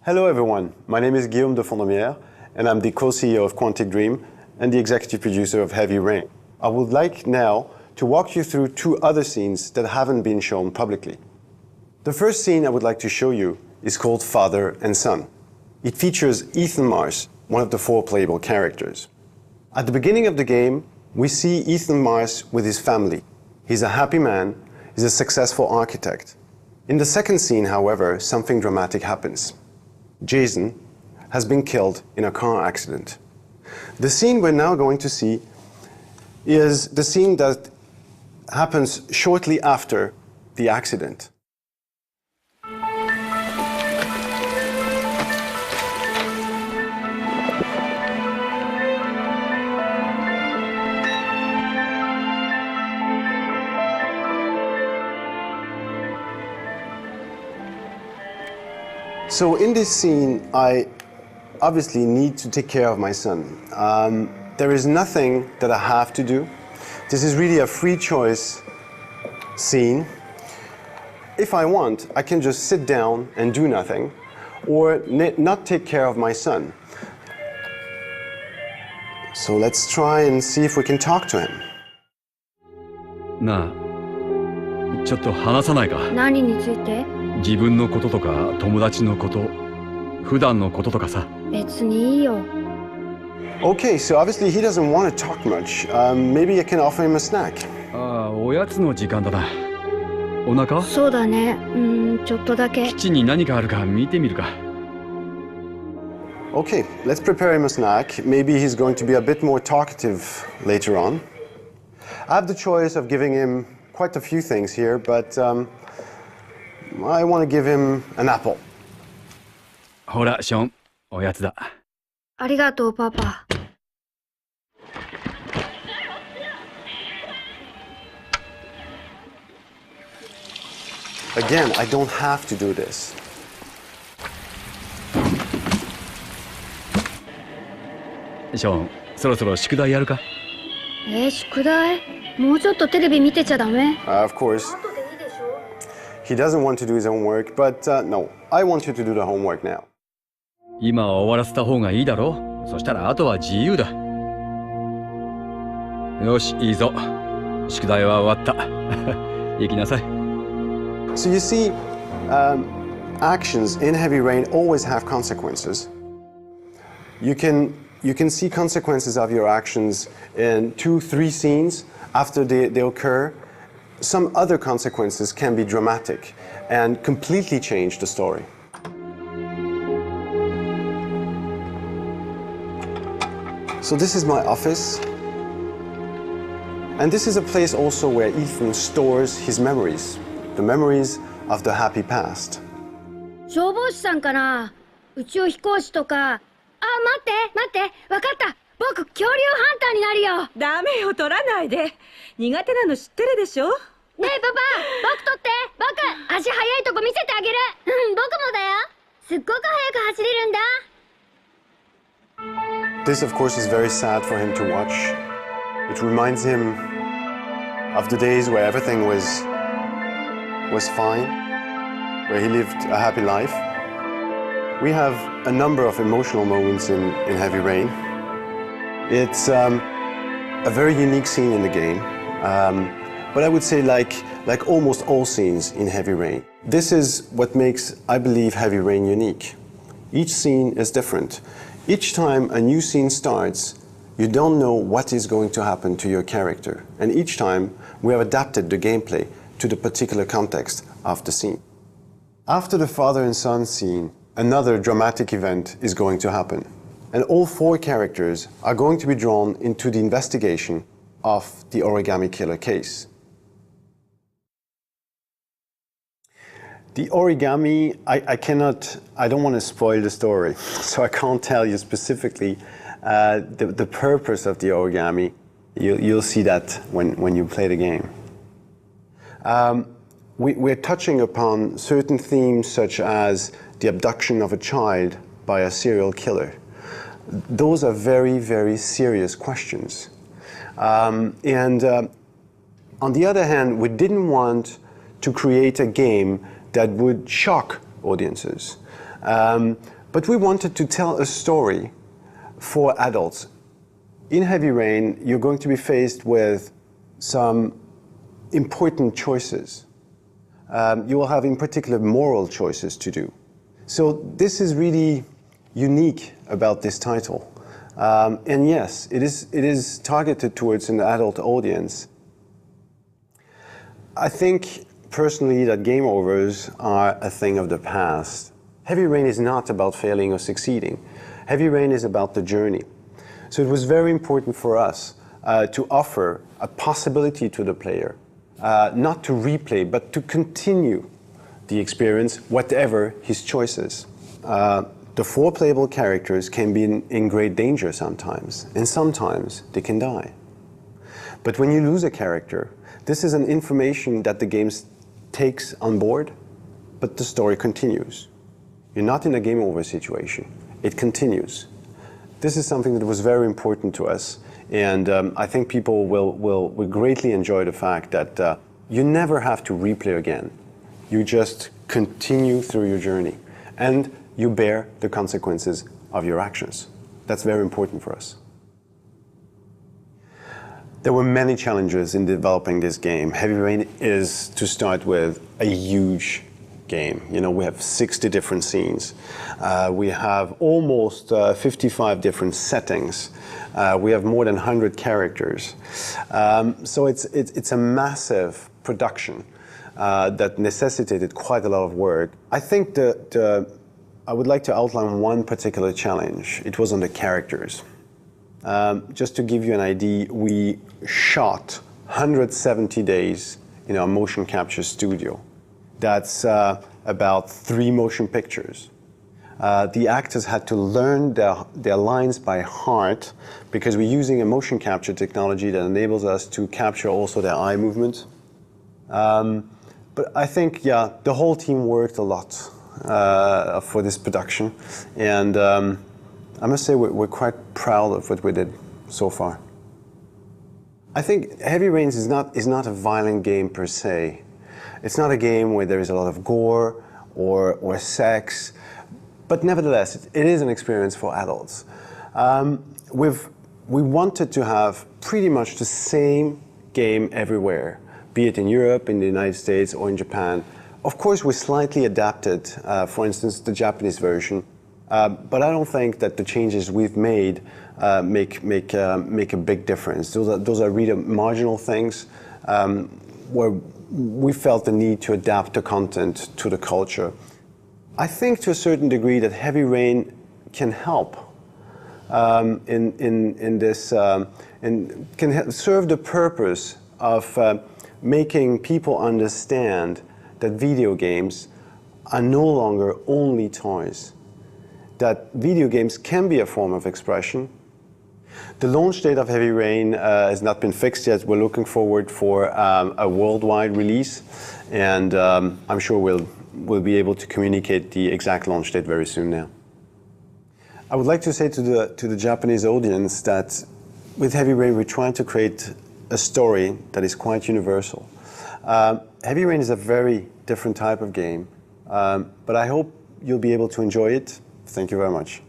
Hello everyone, my name is Guillaume de Fondomière and I'm the co-CEO of Quantic Dream and the executive producer of Heavy Rain. I would like now to walk you through two other scenes that haven't been shown publicly. The first scene I would like to show you is called Father and Son. It features Ethan Mars, one of the four playable characters. At the beginning of the game, we see Ethan Mars with his family. He's a happy man, he's a successful architect. In the second scene, however, something dramatic happens. Jason has been killed in a car accident. The scene we're now going to see is the scene that happens shortly after the accident. So in this scene, I obviously need to take care of my son. There is nothing that I have to do. This is really a free choice scene. If I want, I can just sit down and do nothing, or not take care of my son. So let's try and see if we can talk to him. なあ、ちょっと話さないか。何について？自分のこととか友達のこと、普段のこととかさ。別にいいよ。Okay, so obviously he doesn't want to talk much. Maybe I can offer him a snack. ああ、おやつの時間だな。お腹？そうだね。ちょっとだけ。キッチンに何かあるか見てみるか。Okay, let's prepare him a snack. Maybe he's going to be a bit more talkative later on. I have the choice of giving him quite a few things here, but I want to give him an apple. ほら、ショーン、おやつだ。ありがとう、パパ。Again, I don't have to do this. ショーン、そろそろ宿題やるか？宿題？もうちょっとテレビ見てちゃダメ？ Of course. He doesn't want to do his homework, but no, I want you to do the homework now. 今は終わらせた方がいいだろう。そしたらあとは自由だ。よし、いいぞ。宿題は終わった。行きなさい。So you see, actions in Heavy Rain always have consequences. You can see consequences of your actions in 2-3 scenes after they occur. Some other consequences can be dramatic and completely change the story. So this is my office. And this is a place also where Ethan stores his memories, the memories of the happy past. 消防士さんかな？宇宙飛行士とか。待って、わかった。僕、恐竜ハンターになるよ。ダメよ、取らないで。苦手なの知ってるでしょ？ねえ、パパ、僕取って。僕、足速いとこ見せてあげる。僕もだよ。すっごく速く走れるんだ。This, of course, is very sad for him to watch. It reminds him of the days where everything was fine, where he lived a happy life. We have a number of emotional moments in Heavy Rain. It's a very unique scene in the game, but I would say like almost all scenes in Heavy Rain. This is what makes, I believe, Heavy Rain unique. Each scene is different. Each time a new scene starts, you don't know what is going to happen to your character. And each time we have adapted the gameplay to the particular context of the scene. After the father and son scene, another dramatic event is going to happen. And all four characters are going to be drawn into the investigation of the origami killer case. The origami, I don't want to spoil the story, so I can't tell you specifically the purpose of the origami. You'll see that when you play the game. We're touching upon certain themes such as the abduction of a child by a serial killer. Those are very, very serious questions. On the other hand, we didn't want to create a game that would shock audiences. But we wanted to tell a story for adults. In Heavy Rain, you're going to be faced with some important choices. You will have, in particular, moral choices to do. So this is really unique about this title. And yes, it is targeted towards an adult audience. I think personally that game overs are a thing of the past. Heavy Rain is not about failing or succeeding. Heavy Rain is about the journey. So it was very important for us to offer a possibility to the player, not to replay, but to continue the experience, whatever his choices. The 4 playable characters can be in great danger sometimes, and sometimes they can die. But when you lose a character, this is an information that the game takes on board, but the story continues. You're not in a game over situation. It continues. This is something that was very important to us, and I think people will greatly enjoy the fact that you never have to replay again. You just continue through your journey, and you bear the consequences of your actions. That's very important for us. There were many challenges in developing this game. Heavy Rain is, to start with, a huge game. You know, we have 60 different scenes. We have almost 55 different settings. We have more than 100 characters. So it's a massive production that necessitated quite a lot of work. I think I would like to outline one particular challenge. It was on the characters. Just to give you an idea, we shot 170 days in our motion capture studio. That's about 3 motion pictures. The actors had to learn their lines by heart because we're using a motion capture technology that enables us to capture also their eye movement. But I think, yeah, the whole team worked a lot for this production, and I must say we're quite proud of what we did so far. I think Heavy Rain is not a violent game per se. It's not a game where there is a lot of gore or sex, but nevertheless, it is an experience for adults. We wanted to have pretty much the same game everywhere, be it in Europe, in the United States, or in Japan. Of course, we slightly adapted, for instance, the Japanese version, but I don't think that the changes we've made make a big difference. Those are really marginal things where we felt the need to adapt the content to the culture. I think to a certain degree that Heavy Rain can help in this, and can serve the purpose of making people understand that video games are no longer only toys, that video games can be a form of expression. The launch date of Heavy Rain has not been fixed yet. We're looking forward for a worldwide release, and I'm sure we'll be able to communicate the exact launch date very soon now. I would like to say to the Japanese audience that with Heavy Rain we're trying to create a story that is quite universal. Heavy Rain is a very different type of game, but I hope you'll be able to enjoy it. Thank you very much.